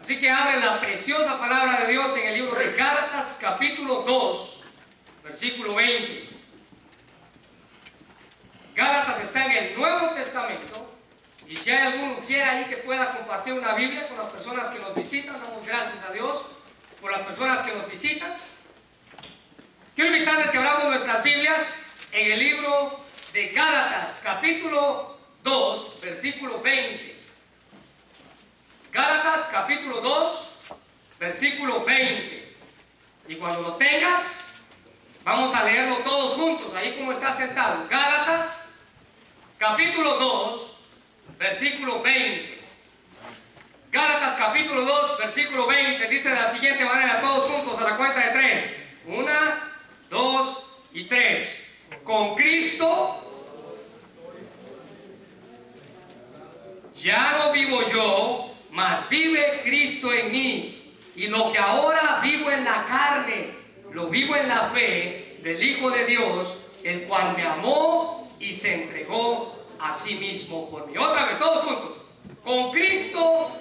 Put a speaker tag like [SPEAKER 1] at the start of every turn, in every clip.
[SPEAKER 1] Así que abre la preciosa palabra de Dios en el libro de Gálatas, capítulo 2, versículo 20. Gálatas está en el Nuevo Testamento, y si hay algún mujer ahí que pueda compartir una Biblia con las personas que nos visitan, damos gracias a Dios por las personas que nos visitan. Quiero invitarles que abramos nuestras Biblias en el libro de Gálatas, capítulo 2, versículo 20. Gálatas, capítulo 2, versículo 20. Y cuando lo tengas, vamos a leerlo todos juntos, ahí como está sentado. Gálatas, capítulo 2, versículo 20. Gálatas, capítulo 2, versículo 20. Dice de la siguiente manera, todos juntos a la cuenta de 3. 1, 2 y 3. Con Cristo ya no vivo yo, mas vive Cristo en mí. Y lo que ahora vivo en la carne, lo vivo en la fe del Hijo de Dios, el cual me amó y se entregó a sí mismo por mí. Otra vez, todos juntos. Con Cristo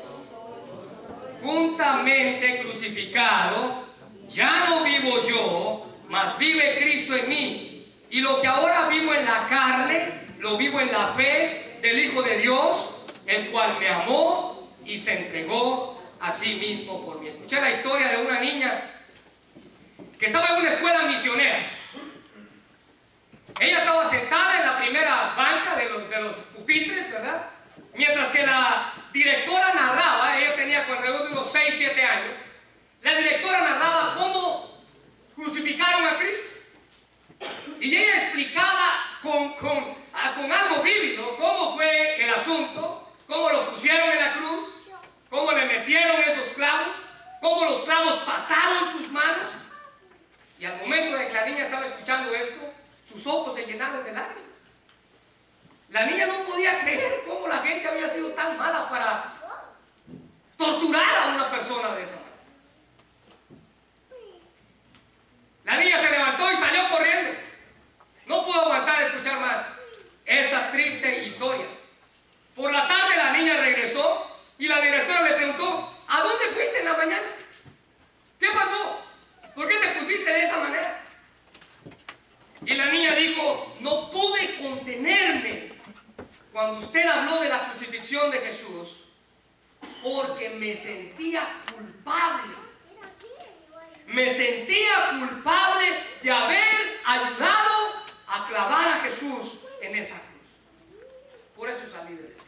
[SPEAKER 1] juntamente crucificado, ya no vivo yo, mas vive Cristo en mí. Y lo que ahora vivo en la carne, lo vivo en la fe del Hijo de Dios, el cual me amó y se entregó a sí mismo por mí. Escuché la historia de una niña que estaba en una escuela misionera. Ella estaba sentada en la primera banca de los pupitres, ¿verdad? Mientras que la directora narraba, ella tenía alrededor de unos 6, 7 años, la directora narraba cómo crucificaron a Cristo. Y ella explicaba con algo vívido cómo fue el asunto, cómo lo pusieron en la cruz, cómo le metieron esos clavos, cómo los clavos pasaron sus manos. Y al momento de que la niña estaba escuchando esto, sus ojos se llenaron de lágrimas. La niña no podía creer cómo la gente había sido tan mala para torturar a una persona de esa manera. La niña se levantó y salió corriendo. No pudo aguantar escuchar más esa triste historia. Por la tarde la niña regresó y la directora le preguntó: ¿a dónde fuiste en la mañana? ¿Qué pasó? ¿Por qué te pusiste de esa manera? Y la niña dijo: no pude contenerme cuando usted habló de la crucifixión de Jesús, porque me sentía culpable. Me sentía culpable de haber ayudado a clavar a Jesús en esa cruz. Por eso salí de esto.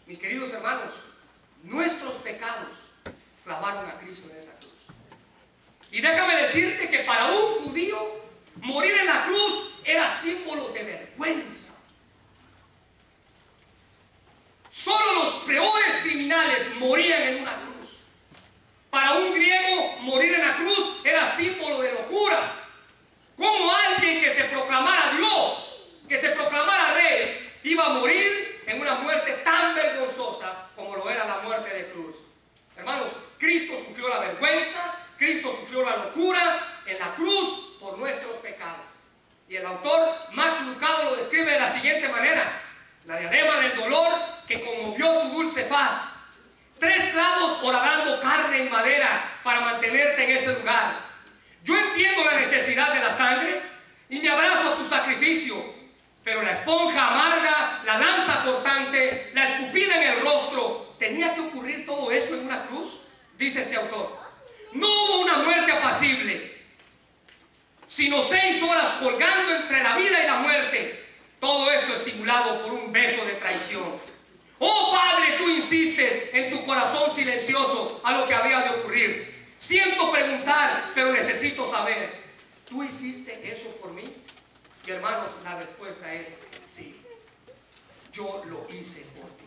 [SPEAKER 1] Mis queridos hermanos, nuestros pecados clavaron a Cristo en esa cruz. Y déjame decirte que para un judío morir en la cruz era símbolo de vergüenza. Solo los peores criminales morían en una cruz. Para un griego morir en la cruz era símbolo de locura. ¿Cómo alguien que se proclamara Dios, que se proclamara rey, iba a morir en una muerte tan vergonzosa como lo era la muerte de cruz? Hermanos, Cristo sufrió la vergüenza, Cristo sufrió la locura en la cruz por nuestros pecados. Y el autor Max Lucado lo describe de la siguiente manera: la diadema del dolor que conmovió tu dulce faz, 3 clavos horadando carne y madera para mantenerte en ese lugar. Yo entiendo la necesidad de la sangre y me abrazo a tu sacrificio, pero la esponja amarga, la lanza cortante, la escupida en el rostro, ¿tenía que ocurrir todo eso en una cruz? Dice este autor. No hubo una muerte apacible, sino 6 horas colgando entre la vida y la muerte. Todo esto estimulado por un beso de traición. Oh Padre, tú insistes en tu corazón silencioso a lo que había de ocurrir. Siento preguntar, pero necesito saber: ¿tú hiciste eso por mí? Y hermanos, la respuesta es sí. Yo lo hice por ti.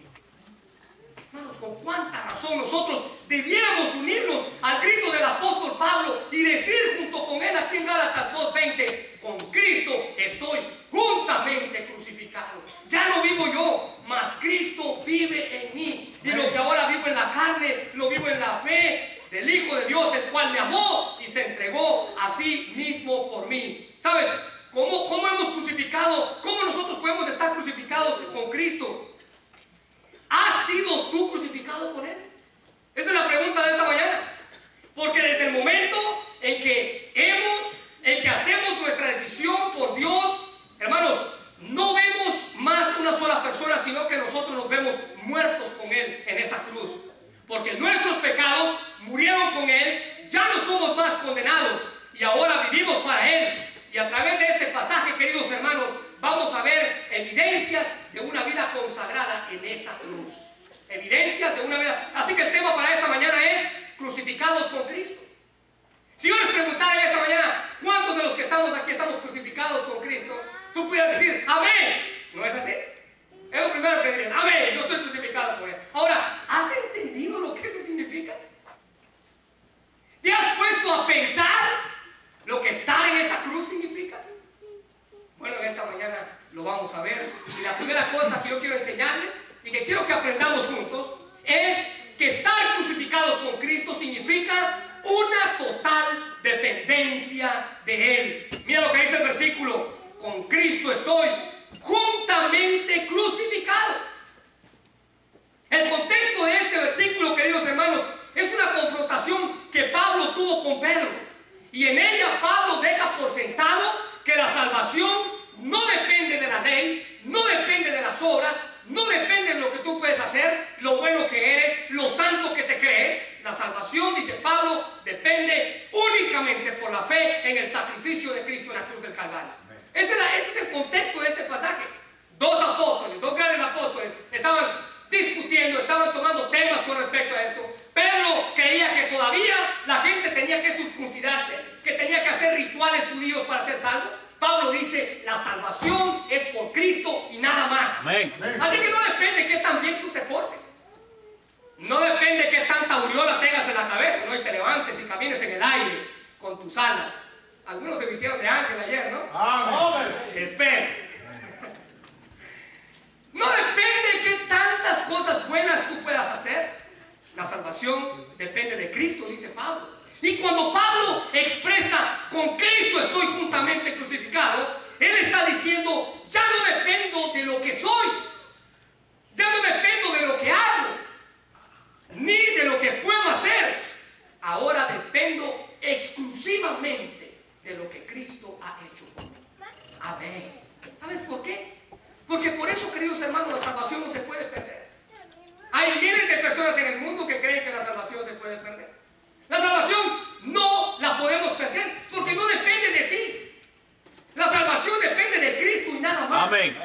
[SPEAKER 1] Hermanos, con cuánta razón nosotros debiéramos unirnos al grito del apóstol Pablo y decir junto con él aquí en Gálatas 2:20: con Cristo estoy juntamente crucificado. Ya no vivo yo, mas Cristo vive en mí. Y lo que ahora vivo en la carne, lo vivo en la fe del Hijo de Dios, el cual me amó y se entregó a sí mismo por mí. ¿Sabes? ¿Cómo hemos crucificado? ¿Cómo nosotros podemos estar crucificados con Cristo? ¿Has sido tú crucificado con Él? pregunta de esta mañana. Porque desde el momento en que hacemos nuestra decisión por Dios, hermanos, no vemos más una sola persona, sino que nosotros nos vemos muertos con Él en esa cruz. Porque nuestros pecados murieron con Él, ya no somos más condenados y ahora vivimos para Él. Y a través de este pasaje, queridos hermanos, vamos a ver evidencias de una vida consagrada en esa cruz. Evidencias de una vida. Así que el tema para esta mañana es crucificados con Cristo. Si yo les preguntara esta mañana, ¿cuántos de los que estamos aquí estamos crucificados con Cristo? Tú pudieras decir, amén. ¿No es así? Es lo primero que dirías, amén, yo estoy crucificado con Él. Ahora, ¿has entendido lo que eso significa? ¿Te has puesto a pensar lo que estar en esa cruz significa? Bueno, esta mañana lo vamos a ver. Y la primera cosa que yo quiero enseñarles y que quiero que aprendamos juntos es que estar crucificados con Cristo significa una total dependencia de Él. Mira lo que dice el versículo: con Cristo estoy juntamente crucificado. El contexto de este versículo, queridos hermanos, es una confrontación que Pablo tuvo con Pedro. Y en ella Pablo deja por sentado que la salvación no depende de la ley, no depende de las obras, no depende de lo que tú puedes hacer, lo bueno que eres, lo santo que te crees. La salvación, dice Pablo, depende únicamente por la fe en el sacrificio de Cristo en la cruz del Calvario. Ese es el contexto de este pasaje. Dos apóstoles, dos grandes apóstoles, estaban discutiendo, estaban tomando temas con respecto a esto. Pedro creía que todavía la gente tenía que circuncidarse, que tenía que hacer rituales judíos para ser salvo. Pablo dice, la salvación es por Cristo y nada más. Amén. Así que no depende de qué tan bien tú te portes. No depende de qué tanta aureola tengas en la cabeza, ¿no? Y te levantes y camines en el aire con tus alas. Algunos se vistieron de ángel ayer, ¿no? Amén. Espera. No depende de qué tantas cosas buenas tú puedas hacer. La salvación depende de Cristo, dice Pablo. Y cuando Pablo expresa, con Cristo estoy juntamente crucificado, él está diciendo, ya no dependo de lo que soy, ya no dependo de lo que hago, ni de lo que puedo hacer. Ahora dependo exclusivamente de lo que Cristo ha hecho por mí. Amén. ¿Sabes por qué? Porque por eso, queridos hermanos, la salvación no se puede perder. Hay miles de personas en el mundo que creen que la salvación se puede perder. La salvación no la podemos perder porque no depende de ti. La salvación depende de Cristo y nada más. Amén.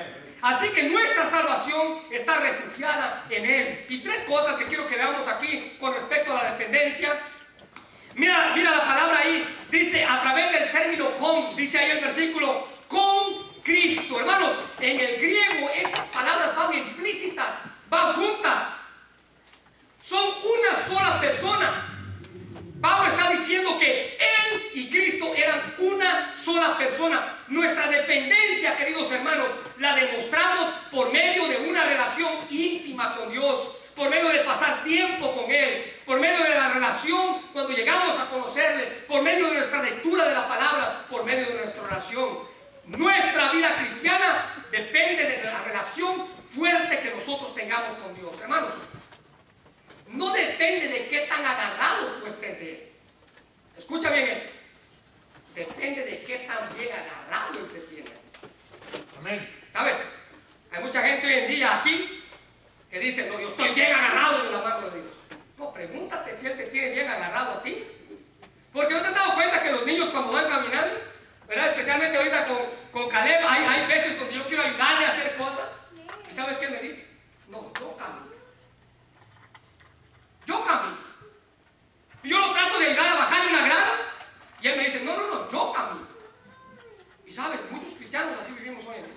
[SPEAKER 1] Así que nuestra salvación está refugiada en Él. Y tres cosas que quiero que veamos aquí con respecto a la dependencia. Mira la palabra ahí. Dice a través del término con. Dice ahí el versículo, con Cristo. Hermanos, en el griego estas palabras van implícitas, van juntas. Son una sola persona. Pablo está diciendo que Él y Cristo eran una sola persona. Nuestra dependencia, queridos hermanos, la demostramos por medio de una relación íntima con Dios, por medio de pasar tiempo con Él, por medio de la relación cuando llegamos a conocerle, por medio de nuestra lectura de la palabra, por medio de nuestra oración. Nuestra vida cristiana depende de la relación fuerte que nosotros tengamos con Dios, hermanos. No depende de qué tan agarrado tú estés de Él. Escucha bien esto. Depende de qué tan bien agarrado Él te tiene. Amén. ¿Sabes? Hay mucha gente hoy en día aquí que dice, no, yo estoy bien agarrado de la mano de Dios. No, pregúntate si Él te tiene bien agarrado a ti. Porque no te has dado cuenta que los niños cuando van caminando, ¿verdad? Especialmente ahorita con Caleb, hay veces donde yo quiero ayudarle a hacer cosas. ¿Y sabes qué me dice? No, yo camino. Yo camino. Y yo lo trato de ayudar a bajarle una grada. Y él me dice, no, yo camino. Y sabes, muchos cristianos así vivimos hoy en día.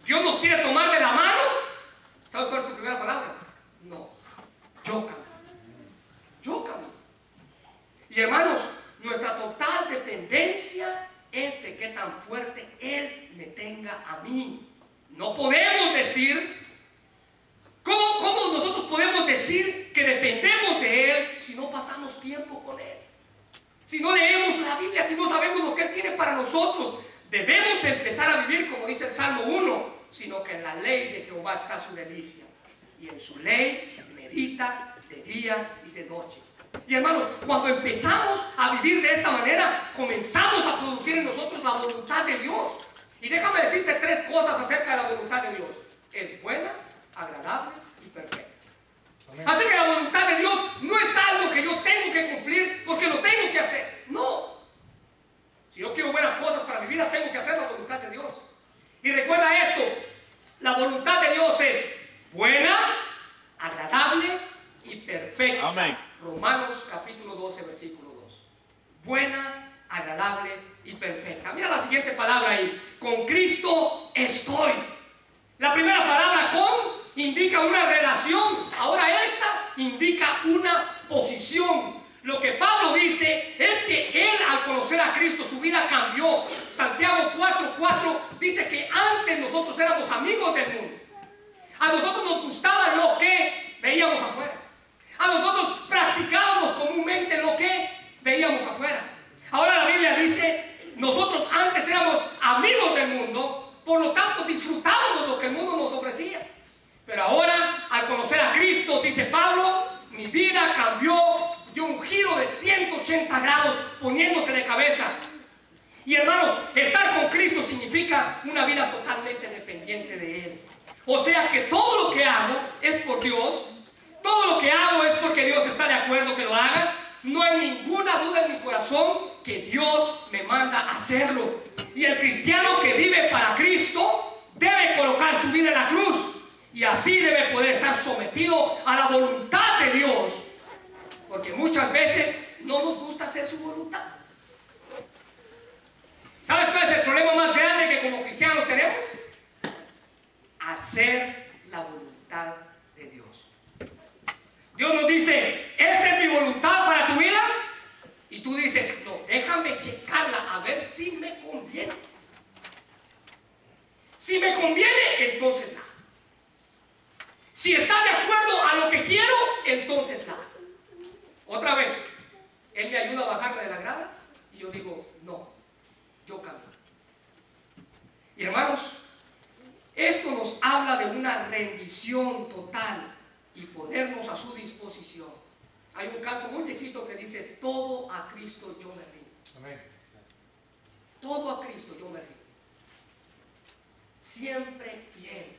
[SPEAKER 1] Dios nos quiere tomar de la mano. ¿Sabes cuál es tu primera palabra? No, yo camino. Yo camino. Y hermanos, nuestra total dependencia es de qué tan fuerte Él me tenga a mí. No podemos decir... ¿Cómo nosotros podemos decir que dependemos de Él si no pasamos tiempo con Él? Si no leemos la Biblia, si no sabemos lo que Él tiene para nosotros. Debemos empezar a vivir como dice el Salmo 1, sino que en la ley de Jehová está su delicia. y en su ley medita de día y de noche. Y hermanos, cuando empezamos a vivir de esta manera, comenzamos a producir en nosotros la voluntad de Dios. Y déjame decirte 3 cosas acerca de la voluntad de Dios. Es buena, agradable y perfecta. Amén. Así que la voluntad de Dios no es algo que yo tengo que cumplir porque lo tengo que hacer. No. Si yo quiero buenas cosas para mi vida, tengo que hacer la voluntad de Dios. Y recuerda esto, la voluntad de Dios es buena, agradable y perfecta. Amén. Romanos capítulo 12, versículo 2. Buena, agradable y perfecta. Mira la siguiente palabra ahí. Con Cristo estoy. La primera palabra con indica una relación. Ahora esta indica una posición. Lo que Pablo dice es que él, al conocer a Cristo, su vida cambió. Santiago 4:4 dice que antes nosotros éramos amigos del mundo. A nosotros nos gustaba lo que veíamos afuera. A nosotros practicábamos comúnmente lo que veíamos afuera. Ahora la Biblia dice, nosotros antes éramos amigos del mundo, por lo tanto disfrutábamos lo que el mundo nos ofrecía. Pero ahora, al conocer a Cristo, dice Pablo, mi vida cambió, dio un giro de 180 grados, poniéndose de cabeza. Y hermanos, estar con Cristo significa una vida totalmente dependiente de Él. O sea que todo lo que hago es por Dios. Todo lo que hago es porque Dios está de acuerdo que lo haga. No hay ninguna duda en mi corazón que Dios me manda a hacerlo. Y el cristiano que vive para Cristo debe colocar su vida en la cruz. Y así debe poder estar sometido a la voluntad de Dios. Porque muchas veces no nos gusta hacer su voluntad. ¿Sabes cuál es el problema más grande que como cristianos tenemos? Hacer la voluntad de Dios. Dios nos dice, esta es mi voluntad para tu vida. Y tú dices, no, déjame checarla a ver si me conviene. Si me conviene, entonces la. Si está de acuerdo a lo que quiero, entonces la. Otra vez, Él me ayuda a bajarme de la grada y yo digo, no, yo cambio. Y hermanos, esto nos habla de una rendición total y ponernos a su disposición. Hay un canto muy viejito que dice, todo a Cristo yo me rindo. Amén. Todo a Cristo yo me rindo. Siempre fiel,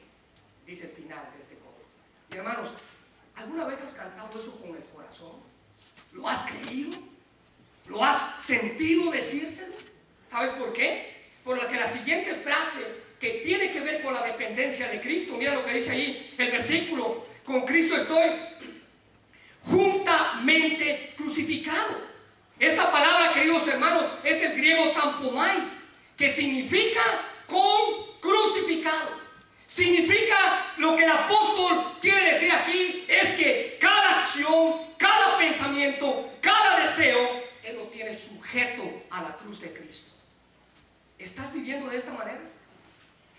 [SPEAKER 1] dice el final de este coro. Y hermanos, ¿alguna vez has cantado eso con el corazón? ¿Lo has creído? ¿Lo has sentido decírselo? ¿Sabes por qué? Por la que la siguiente frase que tiene que ver con la dependencia de Cristo, mira lo que dice ahí el versículo, con Cristo estoy juntamente crucificado. Esta palabra, queridos hermanos, es del griego tampomai, que significa con crucificado. Significa lo que el apóstol quiere decir aquí es que cada acción, cada pensamiento, cada deseo, él lo tiene sujeto a la cruz de Cristo. ¿Estás viviendo de esta manera?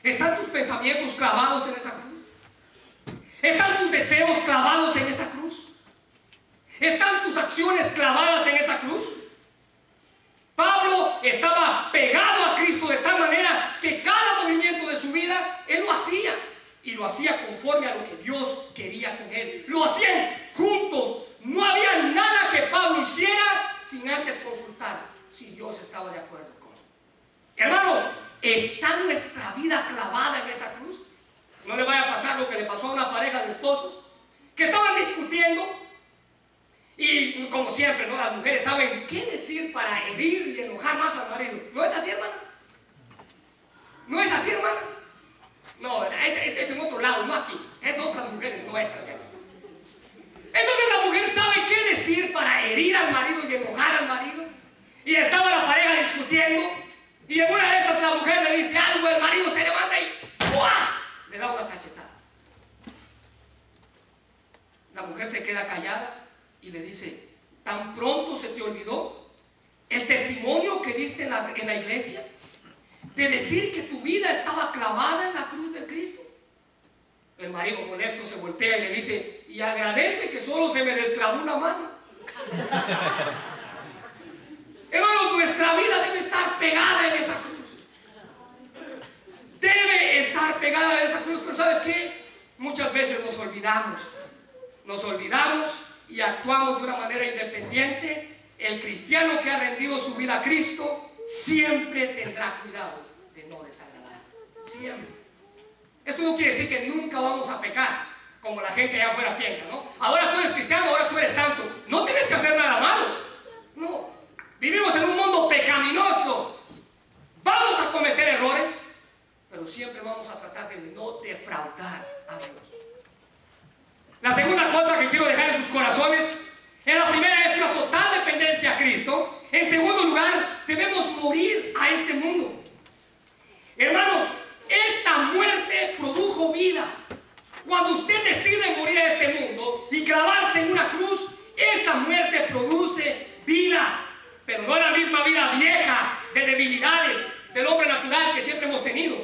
[SPEAKER 1] ¿Están tus pensamientos clavados en esa cruz? ¿Están tus deseos clavados en esa cruz? ¿Están tus acciones clavadas en esa cruz? Pablo estaba pegado a Cristo de tal manera que cada movimiento de su vida él lo hacía, y lo hacía conforme a lo que Dios quería con él. Lo hacían juntos. No había nada que Pablo hiciera sin antes consultar si Dios estaba de acuerdo con él. Hermanos, ¿está nuestra vida clavada en esa cruz? No le vaya a pasar lo que le pasó a una pareja de esposos que estaban discutiendo. Y como siempre, ¿no? Las mujeres saben qué decir para herir y enojar más al marido. ¿No es así, hermanas? ¿No es así, hermanas? No, es en otro lado, no aquí. Es otras mujeres, no esta. Entonces la mujer sabe qué decir para herir al marido y enojar al marido. Y estaba la pareja discutiendo. Y en una de esas la mujer le dice algo, el marido se levanta y ¡buah! Le da una cachetada. La mujer se queda callada y le dice, ¿tan pronto se te olvidó el testimonio que diste en la iglesia? De decir que tu vida estaba clavada en la cruz de Cristo. El marido molesto se voltea y le dice, y agradece que solo se me desclavó una mano. Hermanos, nuestra vida debe estar pegada en esa cruz. Debe estar pegada en esa cruz, pero ¿sabes qué? Muchas veces nos olvidamos olvidamos y actuamos de una manera independiente. El cristiano que ha rendido su vida a Cristo siempre tendrá cuidado de no desagradar. Siempre. Esto no quiere decir que nunca vamos a pecar, como la gente allá afuera piensa, ¿no? Ahora tú eres cristiano, ahora tú eres santo. No tienes que hacer nada malo. No. Vivimos en un mundo pecaminoso. Vamos a cometer errores, pero siempre vamos a tratar de no defraudar a Dios. La segunda cosa que quiero dejar en sus corazones, la primera es una total dependencia a Cristo. En segundo lugar, debemos morir a este mundo. Hermanos, esta muerte produjo vida. Cuando usted decide morir a este mundo y clavarse en una cruz, esa muerte produce vida. Pero no la misma vida vieja de debilidades del hombre natural que siempre hemos tenido,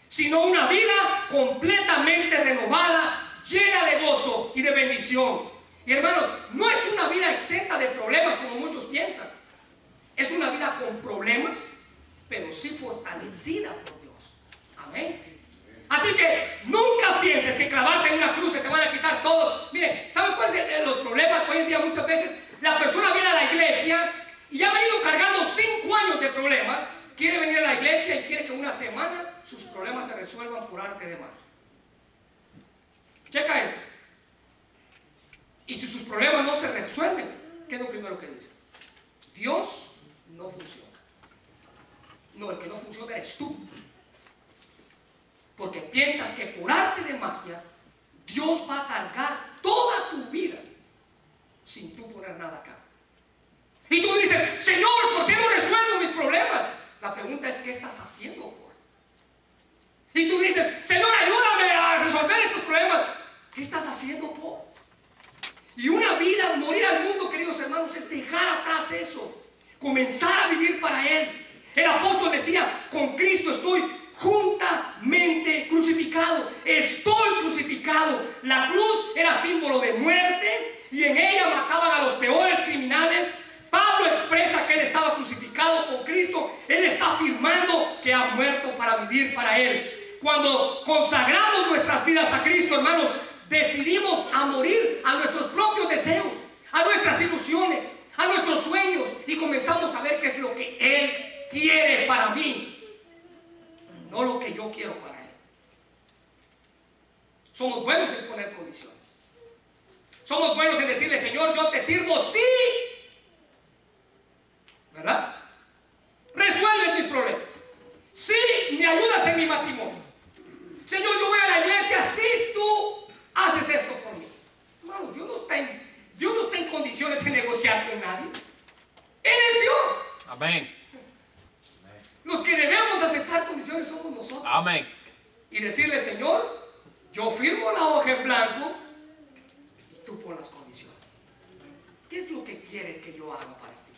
[SPEAKER 1] sino una vida completamente renovada, llena de gozo y de bendición. Y hermanos, no es una vida exenta de problemas como muchos piensan. Es una vida con problemas, pero sí fortalecida por Dios. Amén. Así que nunca pienses que clavarte en una cruz se te van a quitar todos. Miren, ¿saben cuáles son los problemas? Hoy en día muchas veces la persona viene a la iglesia y ha venido cargando 5 años de problemas. Quiere venir a la iglesia y quiere que en una semana sus problemas se resuelvan por arte de magia. Checa eso. Y si sus problemas no se resuelven, ¿qué es lo primero que dice? Dios no funciona. No, el que no funciona eres tú. Porque piensas que por arte de magia Dios va a cargar toda tu vida sin tú poner nada acá. Y tú dices, Señor, ¿por qué no resuelvo mis problemas? La pregunta es, ¿qué estás haciendo por? Y tú dices, Señor, ayúdame a resolver estos problemas. ¿Qué estás haciendo por? Y una vida, morir al mundo, queridos hermanos, es dejar atrás eso, comenzar a vivir para Él. El apóstol decía, con Cristo estoy juntamente crucificado. Estoy crucificado. La cruz era símbolo de muerte y en ella mataban a los peores criminales. Pablo expresa que él estaba crucificado con Cristo. Él está afirmando que ha muerto para vivir para Él. Cuando consagramos nuestras vidas a Cristo, hermanos, decidimos a morir a nuestros propios deseos, a nuestras ilusiones, a nuestros sueños, y comenzamos a ver qué es lo que Él quiere para mí, no lo que yo quiero para Él. Somos buenos en poner condiciones. Somos buenos en decirle, Señor, yo te sirvo, sí, ¿verdad? Resuelves mis problemas. Sí, me ayudas en mi matrimonio. Señor, yo voy a la iglesia, sí, tú haces esto por mí. Hermano, Dios no está en condiciones de negociar con nadie. Él es Dios.
[SPEAKER 2] Amén.
[SPEAKER 1] Los que debemos aceptar condiciones somos nosotros.
[SPEAKER 2] Amén.
[SPEAKER 1] Y decirle, Señor, yo firmo la hoja en blanco y tú pon las condiciones. ¿Qué es lo que quieres que yo haga para ti?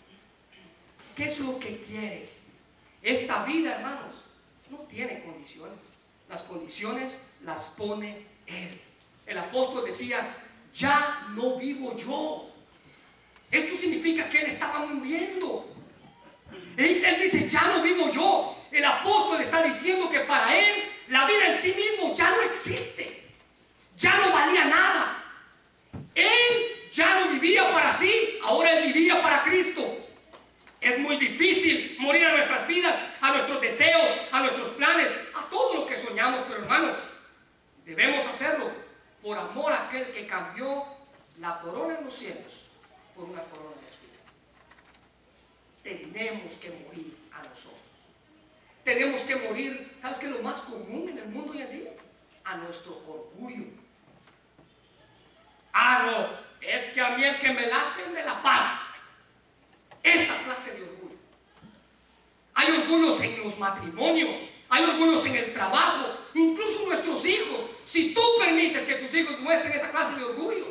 [SPEAKER 1] ¿Qué es lo que quieres? Esta vida, hermanos, no tiene condiciones. Las condiciones las pone Él. El apóstol decía, ya no vivo yo. Esto significa que Él estaba muriendo. Él dice, ya no vivo yo. El apóstol está diciendo que para él la vida en sí mismo ya no existe. Ya no valía nada. Él ya no vivía para sí, ahora él vivía para Cristo. Es muy difícil morir a nuestras vidas, a nuestros deseos, a nuestros planes, a todo lo que soñamos, pero hermanos, debemos hacerlo por amor a aquel que cambió la corona en los cielos por una corona de espinas. Tenemos que morir a nosotros. Tenemos que morir, ¿sabes qué es lo más común en el mundo hoy en día? A nuestro orgullo. Ah, no, es que a mí el que me la hace me la paga. Esa clase de orgullo. Hay orgullos en los matrimonios, hay orgullos en el trabajo, incluso nuestros hijos. Si tú permites que tus hijos muestren esa clase de orgullo,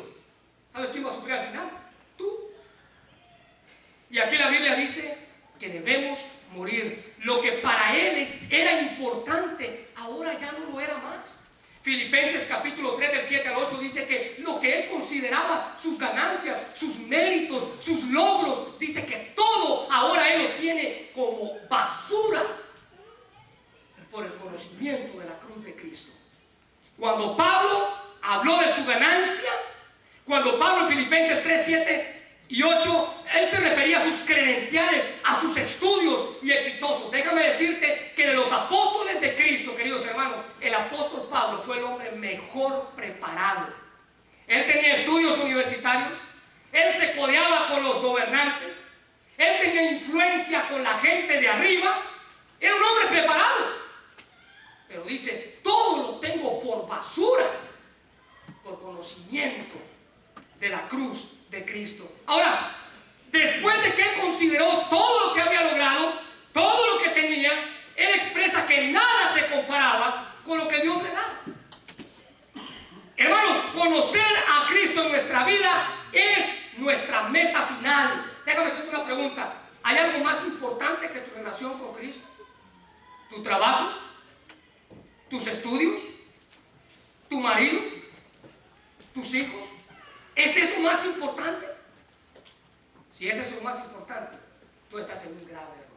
[SPEAKER 1] ¿sabes quién va a sufrir al final? Tú. Y aquí la Biblia dice que debemos morir. Lo que para él era importante, ahora ya no lo era más. Filipenses capítulo 3 del 7 al 8 dice que lo que él consideraba sus ganancias, sus méritos, sus logros, dice que todo ahora él lo tiene como basura por el conocimiento de la cruz de Cristo. Cuando Pablo habló de su ganancia. Cuando Pablo en Filipenses 3, 7 y 8, él se refería a sus credenciales, a sus estudios y exitosos. Déjame decirte que de los apóstoles de Cristo, queridos hermanos, el apóstol Pablo fue el hombre mejor preparado. Él tenía estudios universitarios, él se codeaba con los gobernantes, él tenía influencia con la gente de arriba, era un hombre preparado. Pero dice, todo lo tengo por basura, por conocimiento de la cruz de Cristo. Ahora, después de que él consideró todo lo que había logrado, todo lo que tenía, él expresa que nada se comparaba con lo que Dios le da. Hermanos, conocer a Cristo en nuestra vida es nuestra meta final. Déjame hacerte una pregunta. ¿Hay algo más importante que tu relación con Cristo? ¿Tu trabajo? ¿Tus estudios? ¿Tu marido? ¿Tus hijos? ¿Es eso más importante? Si ese es lo más importante, tú estás en un grave error.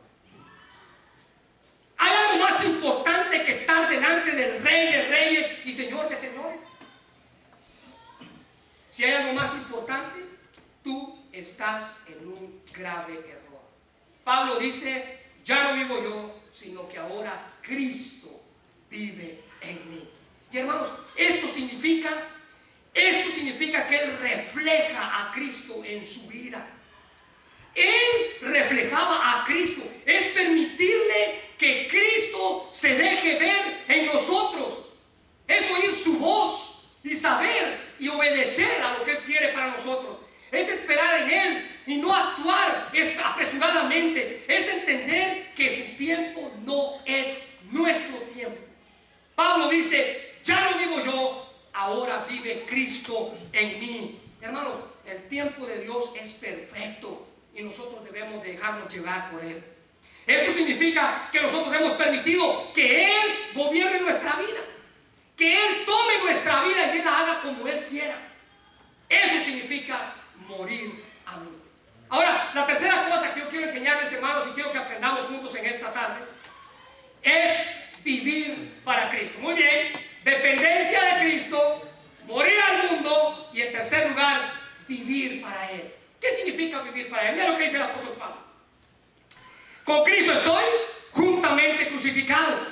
[SPEAKER 1] ¿Hay algo más importante que estar delante del Rey de Reyes y Señor de Señores? Si hay algo más importante, tú estás en un grave error. Pablo dice, ya no vivo yo, sino que ahora Cristo vive en mí. Y hermanos, esto significa que él refleja a Cristo en su vida. Él reflejaba a Cristo. Es permitirle que Cristo se deje ver en nosotros. Es oír su voz y saber y obedecer a lo que Él quiere para nosotros. Es esperar en Él y no actuar apresuradamente. Es entender que su tiempo no es nuestro tiempo. Pablo dice, ya no vivo yo, ahora vive Cristo en mí. Hermanos, el tiempo de Dios es perfecto y nosotros debemos dejarnos llevar por Él. Esto significa que nosotros hemos permitido que Él gobierne nuestra vida, que Él tome nuestra vida y Él la haga como Él quiera. Eso significa morir a mí. Ahora, la tercera cosa que yo quiero enseñarles, hermanos, y quiero que aprendamos juntos en esta tarde, es vivir para Cristo. Muy bien, dependencia de Cristo, morir al mundo y en tercer lugar, vivir para Él. ¿Qué significa vivir para Él? Mira lo que dice el apóstol Pablo. Con Cristo estoy juntamente crucificado.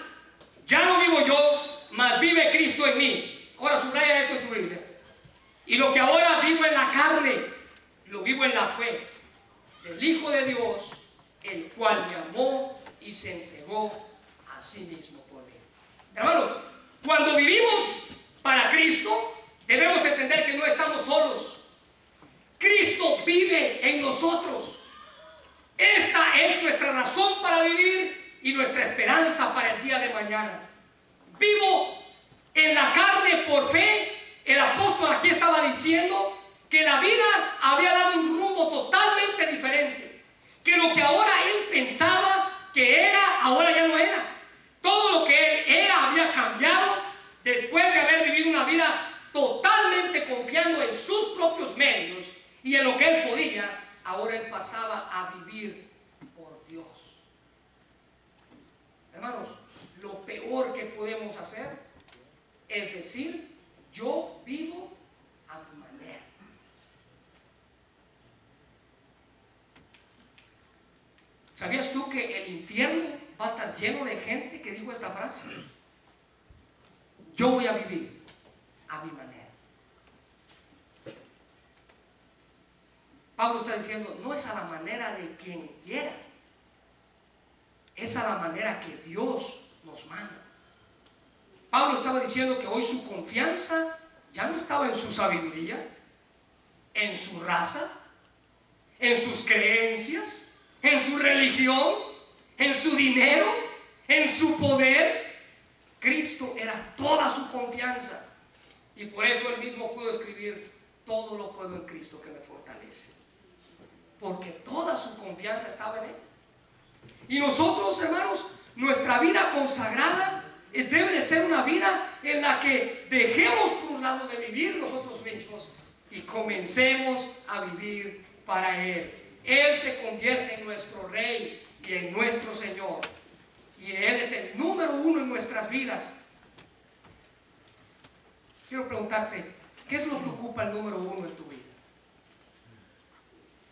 [SPEAKER 1] Ya no vivo yo, mas vive Cristo en mí. Ahora subraya esto en tu Biblia. Y lo que ahora vivo en la carne, lo vivo en la fe del Hijo de Dios, el cual me amó y se entregó a sí mismo por mí. Hermanos, cuando vivimos para Cristo, debemos entender que no estamos solos. Cristo vive en nosotros. Esta es nuestra razón para vivir y nuestra esperanza para el día de mañana. Vivo en la carne por fe. El apóstol aquí estaba diciendo que la vida había dado un rumbo totalmente diferente. Que lo que ahora él pensaba que era, ahora ya no era. Todo lo que él era había cambiado después de haber vivido una vida totalmente confiando en sus propios medios y en lo que él podía. Ahora él pasaba a vivir por Dios. Hermanos, lo peor que podemos hacer es decir, yo vivo a mi manera. ¿Sabías tú que el infierno va a estar lleno de gente que dijo esta frase? Yo voy a vivir a mi manera. Pablo está diciendo, no es a la manera de quien quiera, es a la manera que Dios nos manda. Pablo estaba diciendo que hoy su confianza ya no estaba en su sabiduría, en su raza, en sus creencias, en su religión, en su dinero, en su poder. Cristo era toda su confianza y por eso él mismo pudo escribir, todo lo puedo en Cristo que me fortalece, porque toda su confianza estaba en Él. Y nosotros, hermanos, nuestra vida consagrada debe de ser una vida en la que dejemos por un lado de vivir nosotros mismos y comencemos a vivir para Él. Él se convierte en nuestro Rey y en nuestro Señor, y Él es el número uno en nuestras vidas. quiero preguntarte, ¿qué es lo que ocupa el número uno en tu vida?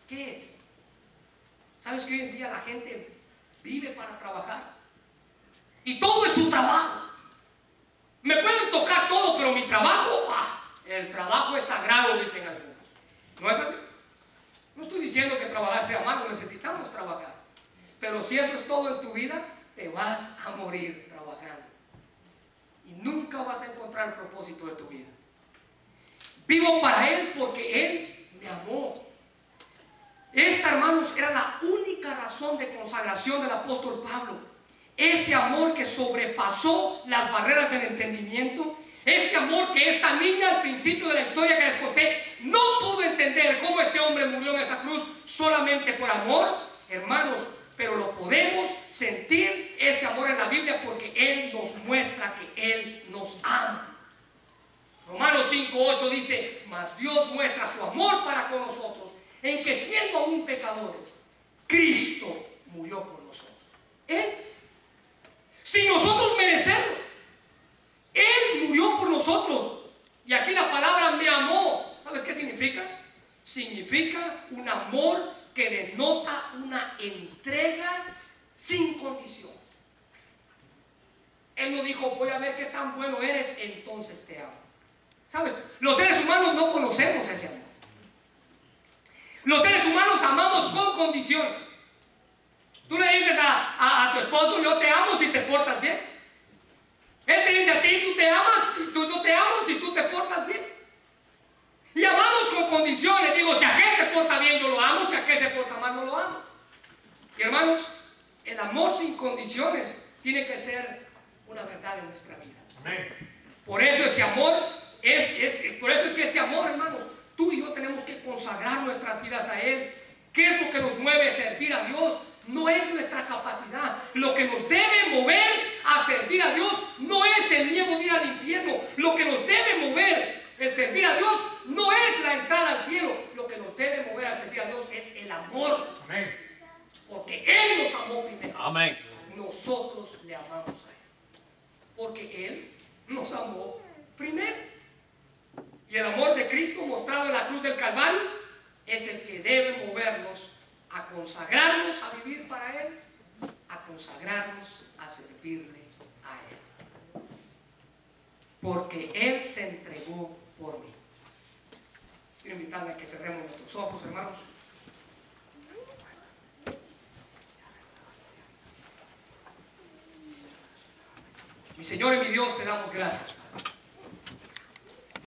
[SPEAKER 1] ¿Qué es? ¿Sabes que hoy en día la gente vive para trabajar? Y todo es su trabajo. Me pueden tocar todo, pero mi trabajo, el trabajo es sagrado, dicen algunos. ¿No es así? No estoy diciendo que trabajar sea malo, necesitamos trabajar. Pero si eso es todo en tu vida, te vas a morir trabajando. Y nunca vas a encontrar el propósito de tu vida. Vivo para Él porque Él me amó. Esta, hermanos, era la única razón de consagración del apóstol Pablo. Ese amor que sobrepasó las barreras del entendimiento. Este amor que esta niña al principio de la historia que les conté no pudo entender cómo este hombre murió en esa cruz solamente por amor, hermanos, pero lo podemos sentir ese amor en la Biblia porque Él nos muestra que Él nos ama. Romanos 5:8 dice: mas Dios muestra su amor para con nosotros en que siendo aún pecadores, Cristo murió por nosotros. Él, sin nosotros merecerlo, Él murió por nosotros. Y aquí la palabra me amó, ¿sabes qué significa? Significa un amor que denota una entrega sin condiciones. Él no dijo: voy a ver qué tan bueno eres, entonces te amo. ¿Sabes? Los seres humanos no conocemos ese amor. Los seres humanos amamos con condiciones. Tú le dices a tu esposo: yo te amo si te portas bien. Él te dice a ti: tú te amas, yo te amo si tú te portas bien. Y amamos con condiciones. Digo, si aquel se porta bien, yo lo amo; si aquel se porta mal, no lo amo. Y hermanos, el amor sin condiciones tiene que ser una verdad en nuestra vida. Amén. Por eso ese amor por eso es que este amor, hermanos, tú y yo tenemos que consagrar nuestras vidas a Él. ¿Qué es lo que nos mueve a servir a Dios? No es nuestra capacidad. Lo que nos debe mover a servir a Dios no es el miedo de ir al infierno. Lo que nos debe mover el servir a Dios no es la entrada al cielo. Lo que nos debe mover a servir a Dios es el amor. Amén. Porque Él nos amó primero. Amén. Nosotros le amamos a Él. Porque Él nos amó primero. Y el amor de Cristo mostrado en la cruz del Calvario es el que debe movernos a consagrarnos a vivir para Él, a consagrarnos a servirle a Él. Porque Él se entregó por mí. Quiero invitarle a que cerremos nuestros ojos, hermanos. Mi Señor y mi Dios, te damos gracias, Padre.